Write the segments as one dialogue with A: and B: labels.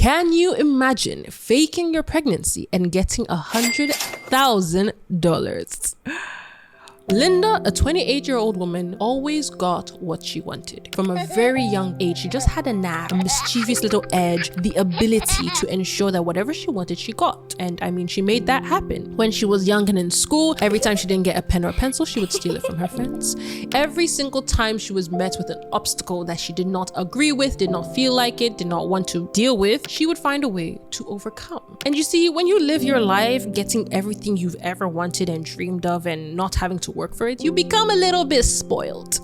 A: Can you imagine faking your pregnancy and getting $100,000? Linda, a 28-year-old woman, always got what she wanted. From a very young age, she just had a knack, a mischievous little edge, the ability to ensure that whatever she wanted, she got. And I mean, she made that happen. When she was young and in school, every time she didn't get a pen or a pencil, she would steal it from her friends. Every single time she was met with an obstacle that she did not agree with, did not feel like it, did not want to deal with, she would find a way to overcome. And you see, when you live your life getting everything you've ever wanted and dreamed of and not having to work for it, you become a little bit spoiled.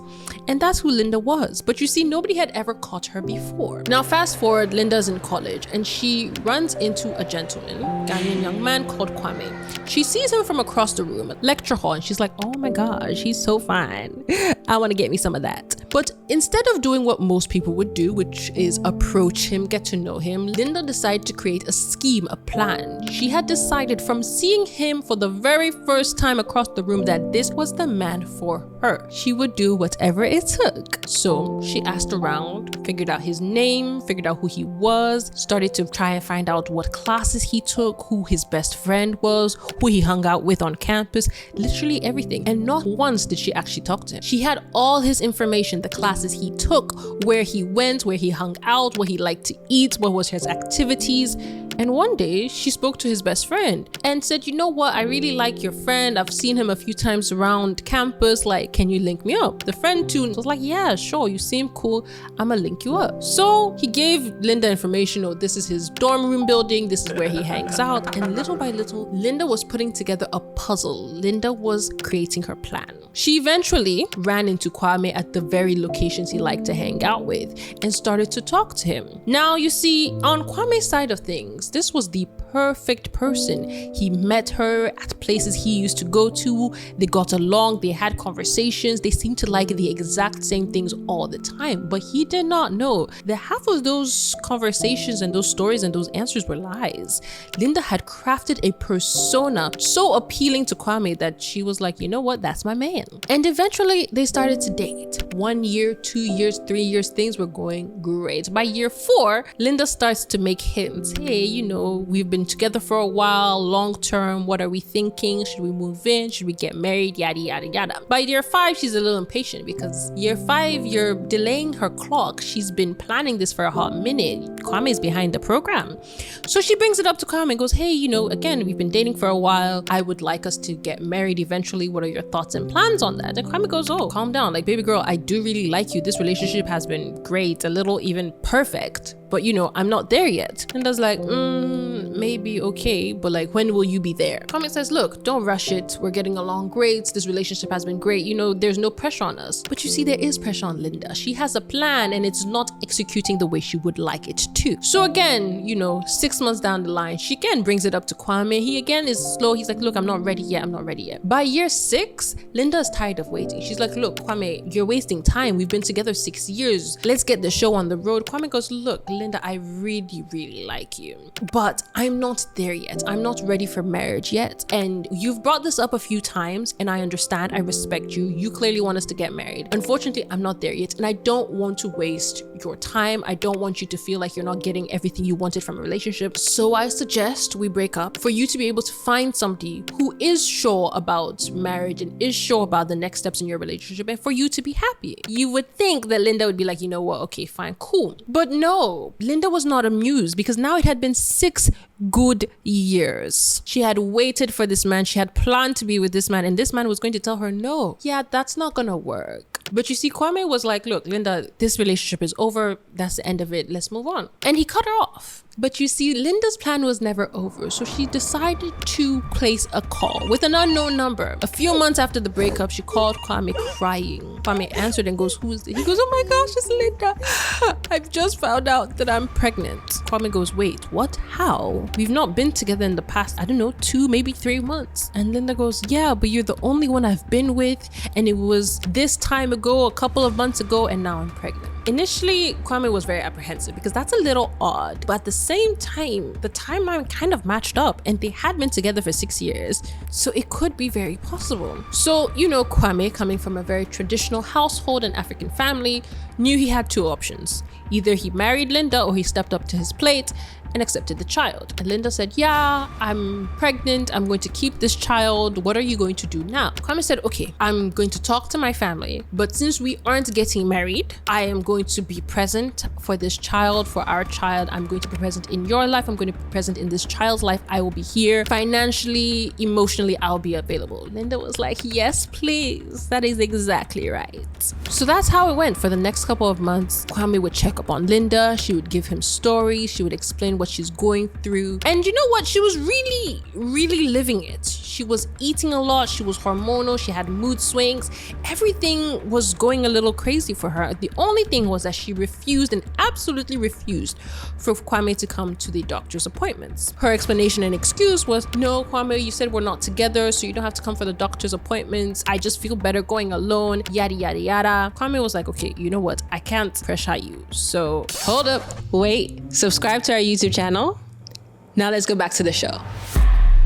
A: And that's who Linda was. But you see, nobody had ever caught her before. Now, fast forward, Linda's in college and she runs into a gentleman, Ghanaian young man called Kwame. She sees him from across the room at lecture hall and she's like, oh my gosh, he's so fine. I want to get me some of that. But instead of doing what most people would do, which is approach him, get to know him, Linda decided to create a scheme, a plan. She had decided from seeing him for the very first time across the room that this was the man for her. She would do whatever it took. So she asked around, figured out his name, figured out who he was, started to try and find out what classes he took, who his best friend was, who he hung out with on campus, literally everything. And not once did she actually talk to him. She had all his information, the classes he took, where he went, where he hung out, what he liked to eat, what was his activities. And one day she spoke to his best friend and said, you know what, I really like your friend. I've seen him a few times around campus. Like, can you link me up? The friend too was like, yeah, sure. You seem cool. I'ma link you up. So he gave Linda information. Oh, this is his dorm room building. This is where he hangs out. And little by little, Linda was putting together a puzzle. Linda was creating her plan. She eventually ran into Kwame at the very locations he liked to hang out with and started to talk to him. Now, you see, on Kwame's side of things, this was the perfect person. He met her at places he used to go to. They got along, they had conversations, they seemed to like the exact same things all the time. But he did not know that half of those conversations and those stories and those answers were lies. Linda had crafted a persona so appealing to Kwame that she was like, you know what, that's my man. And eventually they started to date. 1 year, 2 years, 3 years, things were going great. By year 4, Linda starts to make hints. Hey, you know, we've been together for a while, long term, what are we thinking? Should we move in? Should we get married? Yada, yada, yada. By year 5, she's a little impatient because year 5, you're delaying her clock. She's been planning this for a hot minute. Kwame's behind the program. So she brings it up to Kwame and goes, hey, you know, again, we've been dating for a while. I would like us to get married eventually. What are your thoughts and plans on that? And Kwame goes, oh, calm down. Like, baby girl, I do really like you. This relationship has been great, a little even perfect. But you know, I'm not there yet. Linda's like, maybe okay, but like, when will you be there? Kwame says, look, don't rush it. We're getting along great. This relationship has been great. You know, there's no pressure on us. But you see, there is pressure on Linda. She has a plan and it's not executing the way she would like it to. So again, you know, 6 months down the line, she again brings it up to Kwame. He again is slow. He's like, look, I'm not ready yet. I'm not ready yet. By year 6, Linda is tired of waiting. She's like, look, Kwame, you're wasting time. We've been together 6 years. Let's get the show on the road. Kwame goes, look, Linda, I really, really like you, but I'm not there yet. I'm not ready for marriage yet. And you've brought this up a few times and I understand, I respect you. You clearly want us to get married. Unfortunately, I'm not there yet and I don't want to waste your time. I don't want you to feel like you're not getting everything you wanted from a relationship. So I suggest we break up for you to be able to find somebody who is sure about marriage and is sure about the next steps in your relationship and for you to be happy. You would think that Linda would be like, you know what, okay, fine, cool. But no, Linda was not amused because now it had been 6 good years. She had waited for this man. She had planned to be with this man and this man was going to tell her, no, yeah, that's not gonna work. But you see, Kwame was like, look, Linda, this relationship is over. That's the end of it. Let's move on. And he cut her off. But you see, Linda's plan was never over. So she decided to place a call with an unknown number. A few months after the breakup, she called Kwame crying. Kwame answered and goes, who is it? He goes, oh my gosh, it's Linda. I've just found out that I'm pregnant. Kwame goes, wait, what? How? We've not been together in the past, I don't know, 2, maybe 3 months. And Linda goes, yeah, but you're the only one I've been with. And it was this time ago, a couple of months ago, and now I'm pregnant. Initially, Kwame was very apprehensive because that's a little odd. But at the same time, the timeline kind of matched up and they had been together for 6 years. So it could be very possible. So, you know, Kwame, coming from a very traditional household and African family, knew he had 2 options. Either he married Linda or he stepped up to his plate and accepted the child. And Linda said, yeah, I'm pregnant. I'm going to keep this child. What are you going to do now? Kwame said, okay, I'm going to talk to my family, but since we aren't getting married, I am going to be present for this child, for our child. I'm going to be present in your life. I'm going to be present in this child's life. I will be here financially, emotionally, I'll be available. Linda was like, yes, please. That is exactly right. So that's how it went for the next couple of months. Kwame would check up on Linda. She would give him stories. She would explain what she's going through. And you know what? She was really living it. She was eating a lot. She was hormonal. She had mood swings. Everything was going a little crazy for her. The only thing was that she refused and absolutely refused for Kwame to come to the doctor's appointments. Her explanation and excuse was, no, Kwame, you said we're not together, so you don't have to come for the doctor's appointments. I just feel better going alone, yada, yada, yada. Kwame was like, okay, you know what? I can't pressure you. So hold up, wait, subscribe to our YouTube channel. Now let's go back to the show.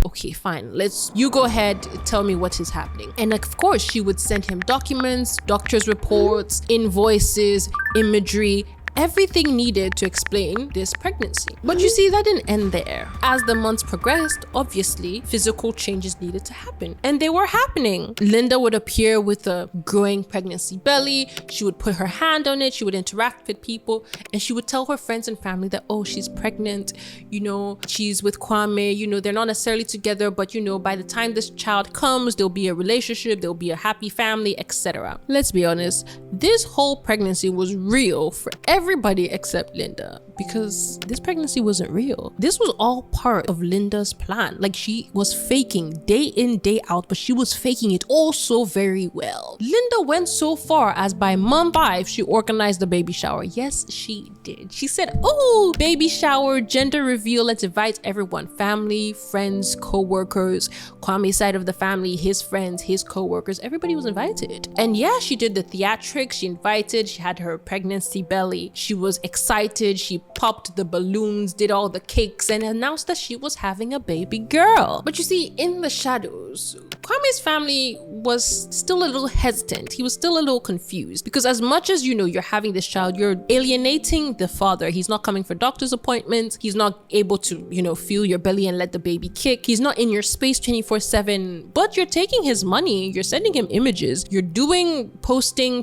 A: Okay, fine. You go ahead, tell me what is happening. And of course, she would send him documents, doctor's reports, invoices, imagery, everything needed to explain this pregnancy. But you see, that didn't end there. As the months progressed, obviously, physical changes needed to happen. And they were happening. Linda would appear with a growing pregnancy belly. She would put her hand on it. She would interact with people. And she would tell her friends and family that, oh, she's pregnant. You know, she's with Kwame. You know, they're not necessarily together, but you know, by the time this child comes, there'll be a relationship, there'll be a happy family, etc. Let's be honest, this whole pregnancy was real for everybody except Linda, because this pregnancy wasn't real. This was all part of Linda's plan. Like, she was faking day in, day out, but she was faking it all so very well. Linda went so far as by month 5, she organized the baby shower. Yes, she did. She said, oh, baby shower, gender reveal, let's invite everyone, family, friends, co-workers, Kwame's side of the family, his friends, his co-workers, everybody was invited. And yeah, she did the theatrics, she invited, she had her pregnancy belly. She was excited, she popped the balloons, did all the cakes, and announced that she was having a baby girl. But you see, in the shadows, Kwame's family was still a little hesitant. He was still a little confused, because as much as, you know, you're having this child, you're alienating the father. He's not coming for doctor's appointments. He's not able to, you know, feel your belly and let the baby kick. He's not in your space 24/7, but you're taking his money. You're sending him images. You're doing posting,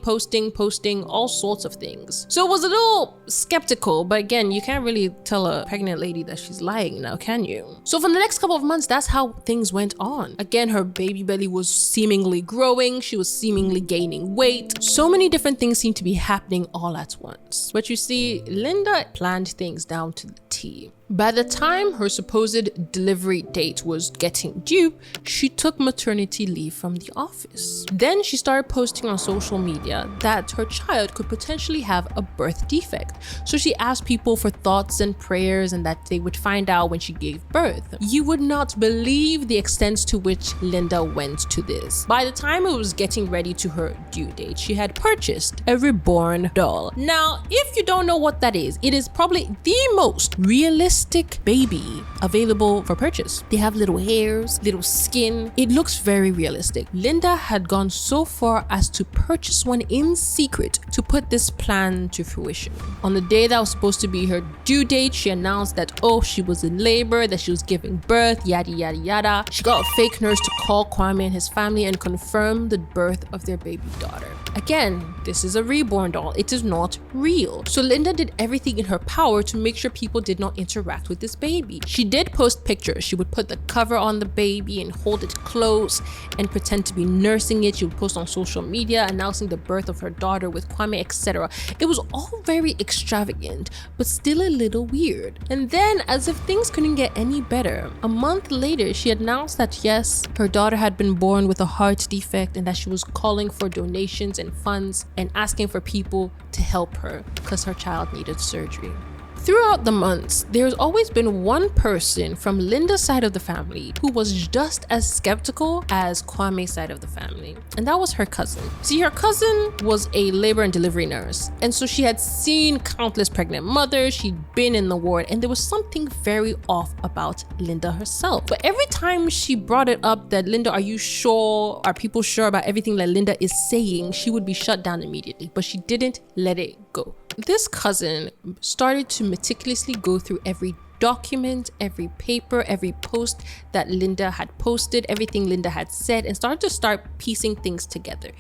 A: all sorts of things. So it was a little skeptical, but again, you can't really tell a pregnant lady that she's lying now, can you? So for the next couple of months, that's how things went on. Again, her baby belly was seemingly growing. She was seemingly gaining weight. So many different things seemed to be happening all at once. But you see, Linda planned things down to the T. By the time her supposed delivery date was getting due, she took maternity leave from the office. Then she started posting on social media that her child could potentially have a birth defect. So she asked people for thoughts and prayers, and that they would find out when she gave birth. You would not believe the extent to which Linda went to this. By the time it was getting ready to her due date, she had purchased a reborn doll. Now, if you don't know what that is, it is probably the most realistic baby available for purchase. They have little hairs, little skin. It looks very realistic. Linda had gone so far as to purchase one in secret to put this plan to fruition. On the day that was supposed to be her due date, she announced that, oh, she was in labor, that she was giving birth, yada, yada, yada. She got a fake nurse to call Kwame and his family and confirm the birth of their baby daughter. Again, this is a reborn doll. It is not real. So Linda did everything in her power to make sure people did not interact with this baby. She did post pictures. She would put the cover on the baby and hold it close and pretend to be nursing it. She would post on social media announcing the birth of her daughter with Kwame, etc. It was all very extravagant, but still a little weird. And then, as if things couldn't get any better, a month later, she announced that yes, her daughter had been born with a heart defect and that she was calling for donations and funds and asking for people to help her because her child needed surgery. Throughout the months, there's always been one person from Linda's side of the family who was just as skeptical as Kwame's side of the family, and that was her cousin. See, her cousin was a labor and delivery nurse, and so she had seen countless pregnant mothers, she'd been in the ward, and there was something very off about Linda herself. But every time she brought it up that, Linda, are you sure? Are people sure about everything that Linda is saying? She would be shut down immediately, but she didn't let it go. This cousin started to meticulously go through every document every paper, every post that Linda had posted, everything Linda had said, and started to piecing things together,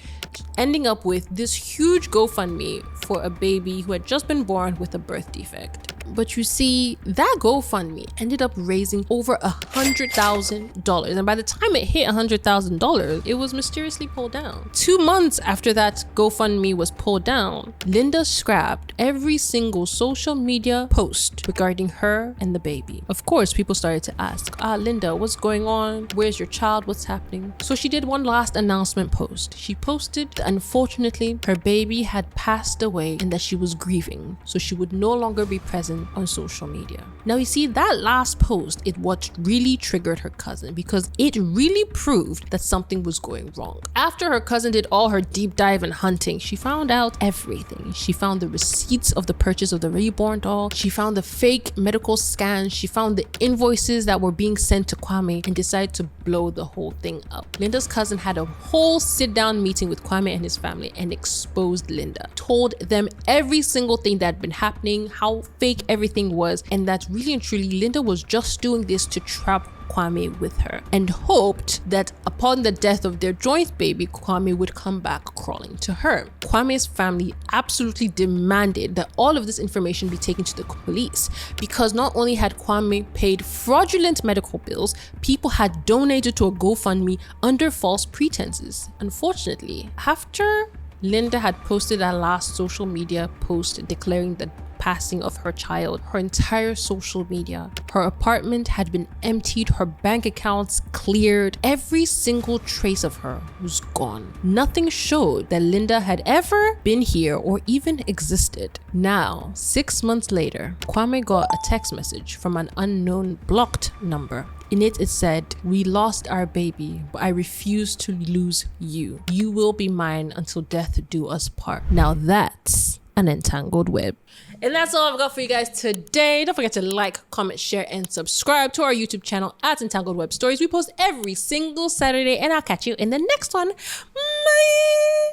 A: ending up with this huge GoFundMe for a baby who had just been born with a birth defect. But you see, that GoFundMe ended up raising over $100,000. And by the time it hit $100,000, it was mysteriously pulled down. 2 months after that GoFundMe was pulled down, Linda scrapped every single social media post regarding her and the baby. Of course, people started to ask, Linda, what's going on? Where's your child? What's happening? So she did one last announcement post. She posted that unfortunately her baby had passed away and that she was grieving, so she would no longer be present on social media. Now you see, that last post is what really triggered her cousin, because it really proved that something was going wrong. After her cousin did all her deep dive and hunting, she found out everything. She found the receipts of the purchase of the reborn doll. She found the fake medical scans. She found the invoices that were being sent to Kwame and decided to blow the whole thing up. Linda's cousin had a whole sit-down meeting with Kwame and his family and exposed Linda, told them every single thing that had been happening, how fake everything was, and that really and truly Linda was just doing this to trap Kwame with her, and hoped that upon the death of their joint baby, Kwame would come back crawling to her. Kwame's family absolutely demanded that all of this information be taken to the police, because not only had Kwame paid fraudulent medical bills, people had donated to a GoFundMe under false pretenses. Unfortunately, after Linda had posted her last social media post declaring the passing of her child, her entire social media, her apartment had been emptied, her bank accounts cleared, every single trace of her was gone. Nothing showed that Linda had ever been here or even existed. Now, 6 months later, Kwame got a text message from an unknown blocked number. In it, it said, "We lost our baby, but I refuse to lose you. You will be mine until death do us part." Now that's an entangled web. And that's all I've got for you guys today. Don't forget to like, comment, share, and subscribe to our YouTube channel at EntangledWebStories. We post every single Saturday, and I'll catch you in the next one. Bye!